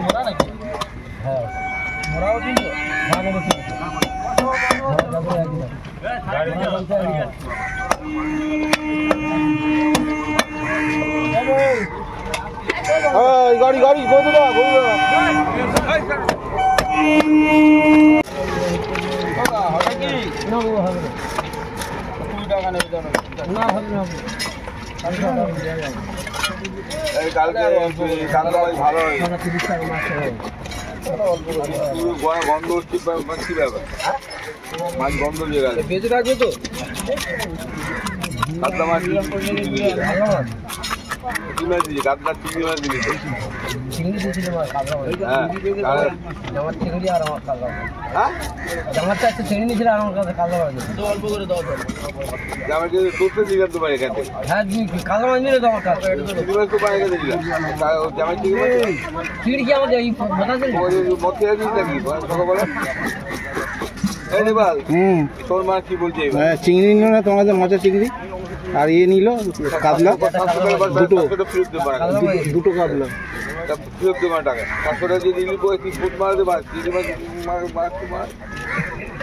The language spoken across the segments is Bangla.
মোড়া নাকি? হ্যাঁ মোড়াও কিন্তু গাড়ি গাড়ি বলতে দাও গন্ধ হচ্ছে কি ব্যাপার মাছ গন্ধ বেঁচে থাকবে তো কাতলা মাছ কি মাছ দিয়েছে কাতলা চিংড়ি মাছ দিয়েছে চিংড়ি দিয়েছিল আমার চিংড়ি আর আমার কাতলা হ্যাঁ জামারটা একটা চিংড়ি নিয়েছিল আর আমার কাছে কাতলা মাছ অল্প করে দাও জামাকে দুটো জিজ্ঞাসা পারে এখানে হ্যাঁ কাতলা মাছ নিলে তো আমার কাছে চিংড়ি মাছ তো পারে এখানে দিলাম জামাই চিংড়ি কি আমাদের এই বাতাসে মত খেয়ে দিস নাকি সকালবেলা তোর মা কি বলছে চিংড়ি নিল না তোমাদের মজা চিংড়ি আর ইয়ে নিল কাতলা দুটো কাতলা ফেরত দেবার টাকা 500 টাকা দিয়ে নিলি তুই ফুট মারতে পার চিংড়ি মাছ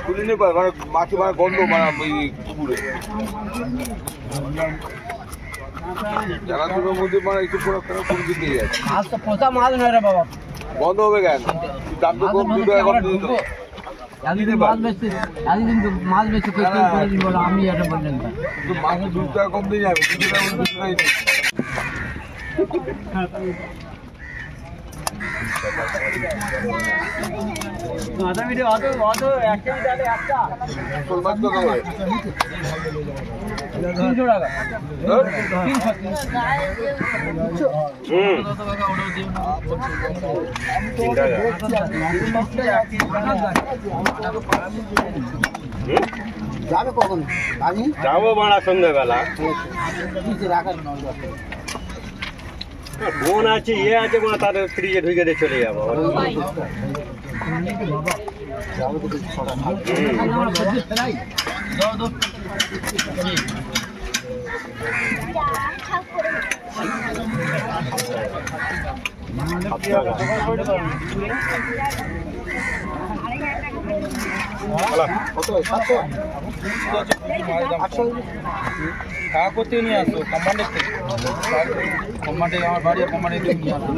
তুলে নিতে পার মানে মাছে মানে গন্ধ মানে ওই পুকুরে জানাশোনার মধ্যে মানে একটু পুরো দিতে যাচ্ছে আজ তো পোষা মাছ নয় রে বাবা বন্ধ হবে কেন দাম তো কম 2 টাকা কম দিত মাছ বেশি আমি এটা বললেন মাছের 2 টাকা কম দিয়ে যাবে আধা মিনিট অত একটা মিনিট একটা ফুল মাছ কত হয় 300 টাকা 300 যাবে কখন আমি যাবো বাড়া সন্ধ্যাবেলা ফোন আছে ইয়ে আছে মানে তাদের ফ্রিজে ঢুকে দিয়ে চলে যাবো করতে নিয়ে আসো কমান্ডের থেকে কমান্ডে আমার বাড়ি কমান্ডে নিয়ে আসো